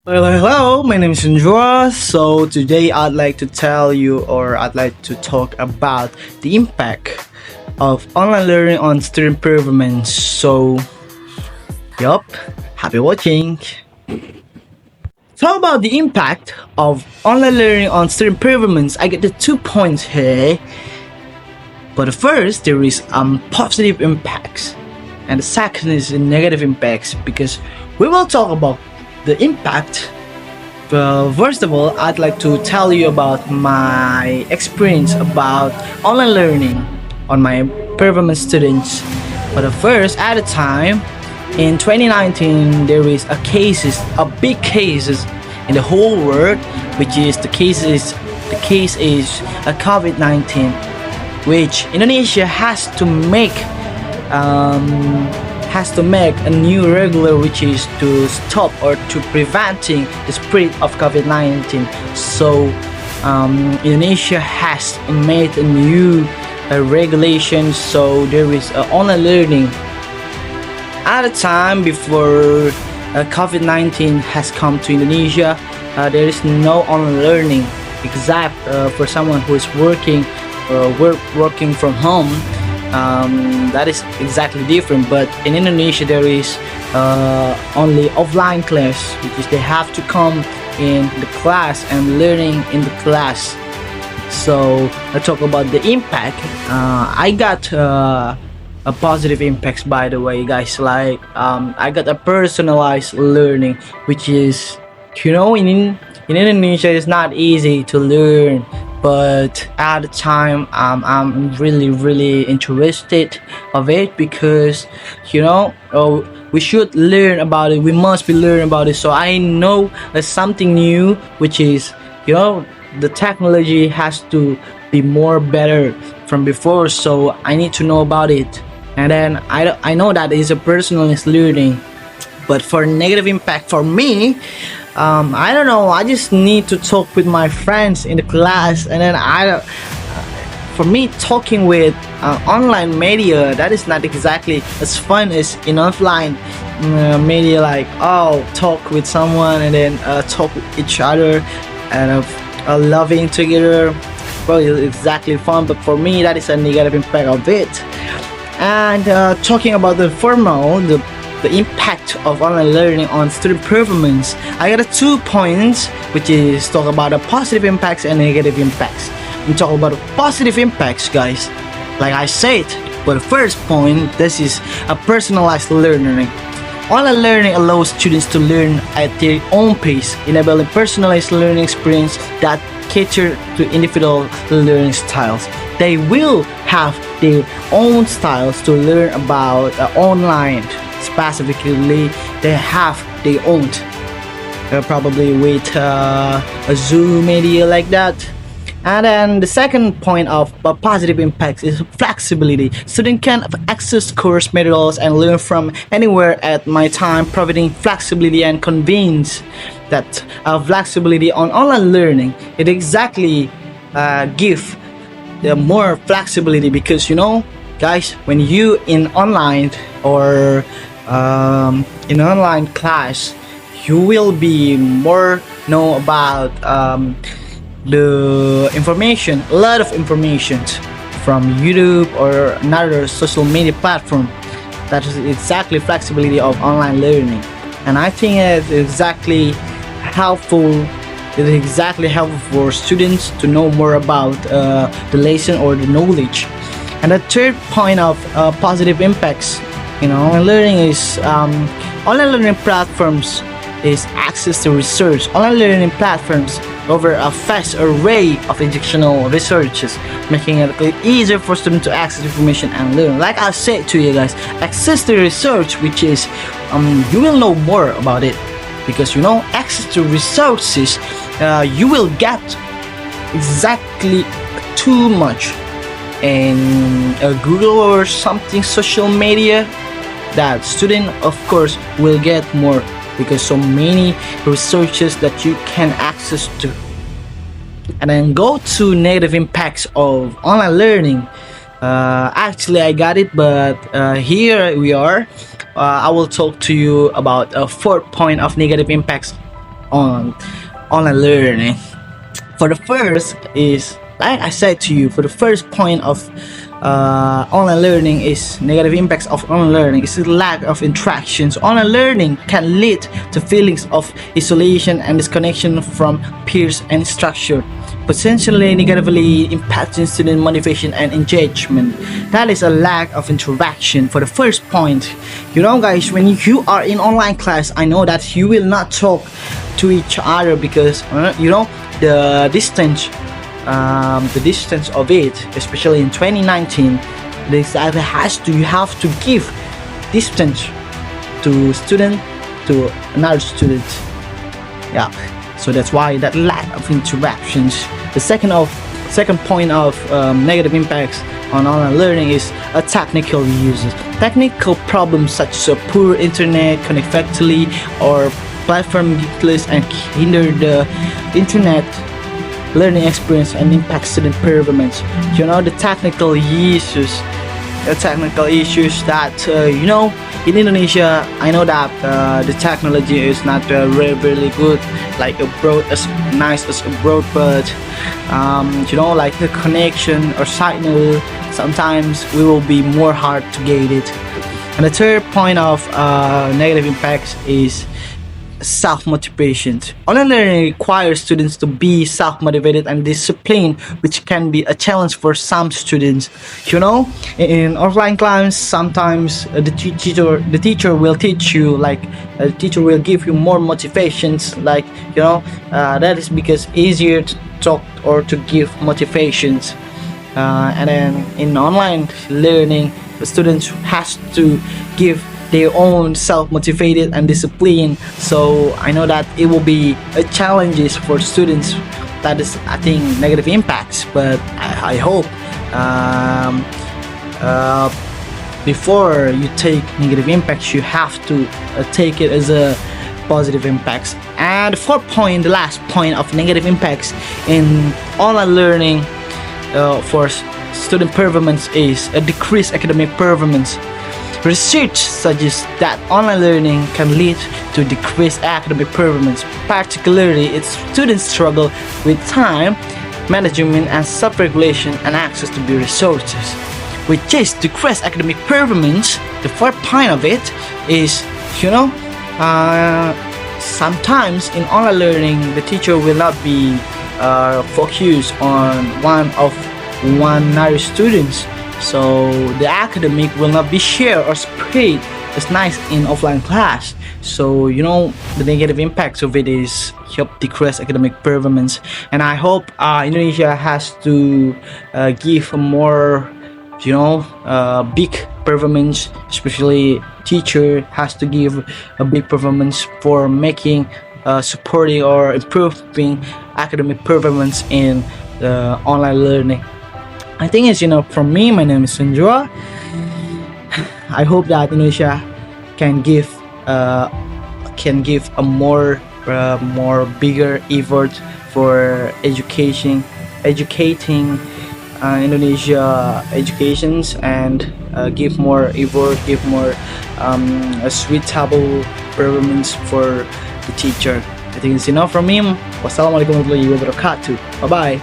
Hello, my name is Hendra. So today I'd like to tell you, or I'd like to talk about the impact of online learning on student performance. Yup, happy watching. Talk about the impact of online learning on student performance. I get the 2 points here. But the first, there is positive impacts, and the second is the negative impacts because we will talk about the impact. Well, first of all, I'd like to tell you about my experience about online learning on my performance students. But the first, at a time in 2019, there is a big cases in the whole world, which is the case is a COVID-19, which Indonesia has to make a new regular, which is to stop or to preventing the spread of COVID-19. So Indonesia has made a new regulation, so there is online learning. At a time before COVID-19 has come to Indonesia, there is no online learning except for someone who is working from home. That is exactly different, but in Indonesia there is only offline class, which is they have to come in the class and learning in the class. So I talk about the impact. I got a positive impacts, by the way, guys. Like I got a personalized learning, which is, in Indonesia it's not easy to learn, but at the time I'm really interested of it because we should learn about it, we must be learning about it. So I know there's something new, which is the technology has to be more better from before, so I need to know about it. And then I know that is a personalized learning. But for negative impact for me, I don't know. I just need to talk with my friends in the class, and then for me, talking with online media, that is not exactly as fun as in offline media. Like talk with someone and then talk with each other and loving together. Well, it's exactly fun, but for me, that is a negative impact of it. And talking about the impact of online learning on student performance, I got 2 points, which is talk about the positive impacts and negative impacts. We talk about the positive impacts, guys. Like I said, for the first point, this is a personalized learning. Online learning allows students to learn at their own pace, enabling personalized learning experience that cater to individual learning styles. They will have their own styles to learn about online. Specifically, they have their own, probably with a Zoom media like that. And then the second point of positive impacts is flexibility. Students can access course materials and learn from anywhere at my time, providing flexibility and convenience. That flexibility on online learning, it exactly give the more flexibility because guys, when you in online or in online class, you will be more know about the information, a lot of information from YouTube or another social media platform. That is exactly flexibility of online learning, and I think it's exactly helpful. It is exactly helpful for students to know more about the lesson or the knowledge. And the third point of positive impacts, online learning is online learning platforms is access to research. Online learning platforms offer a vast array of educational researches, making it easier for students to access information and learn. Like I said to you guys, access to research, which is you will know more about it because access to resources, you will get exactly too much in Google or something social media. That student of course will get more because so many resources that you can access to. And then go to negative impacts of online learning. Actually I got it, but here we are. I will talk to you about a fourth point of negative impacts on online learning. For the first is, like I said to you, for the first point of online learning is negative impacts of online learning is the lack of interactions. Online learning can lead to feelings of isolation and disconnection from peers and structure, potentially negatively impacting student motivation and engagement. That is a lack of interaction for the first point. You know, guys, when you are in online class, I know that you will not talk to each other because the distance of it, especially in 2019, this either you have to give distance to student to another student. Yeah, so that's why that lack of interactions. The second point of negative impacts on online learning is a technical uses. Technical problems such as a poor internet connectivity or platform useless and hinder the internet learning experience and impact student performance. You know, the technical issues that in Indonesia, I know that the technology is not really good, like abroad, as nice as abroad, but like the connection or signal, sometimes we will be more hard to get it. And the third point of negative impacts is self-motivation. Online learning requires students to be self-motivated and disciplined, which can be a challenge for some students. You know, in offline class, sometimes the teacher will teach you, like the teacher will give you more motivations, like that is because easier to talk or to give motivations. And then in online learning, the students has to give their own self-motivated and discipline. So I know that it will be a challenges for students. That is, I think, negative impacts. But I hope before you take negative impacts, you have to take it as a positive impacts. And the fourth point, the last point of negative impacts in online learning for student performance is a decreased academic performance. Research suggests that online learning can lead to decreased academic performance, particularly if students struggle with time management and self-regulation and access to the resources. With this decreased academic performance, the fourth point of it is, sometimes in online learning, the teacher will not be focused on one narrow students. So the academic will not be shared or spread as nice in offline class. So the negative impacts of it is help decrease academic performance. And I hope Indonesia has to give a more big performance, especially teacher has to give a big performance for making supporting or improving academic performance in online learning. I think it's from me. My name is Hendra. I hope that Indonesia can give a more bigger effort for educating Indonesia educations and give more effort, give more a suitable performance for the teacher. I think it's enough from me. Wassalamualaikum warahmatullahi wabarakatuh. Bye bye.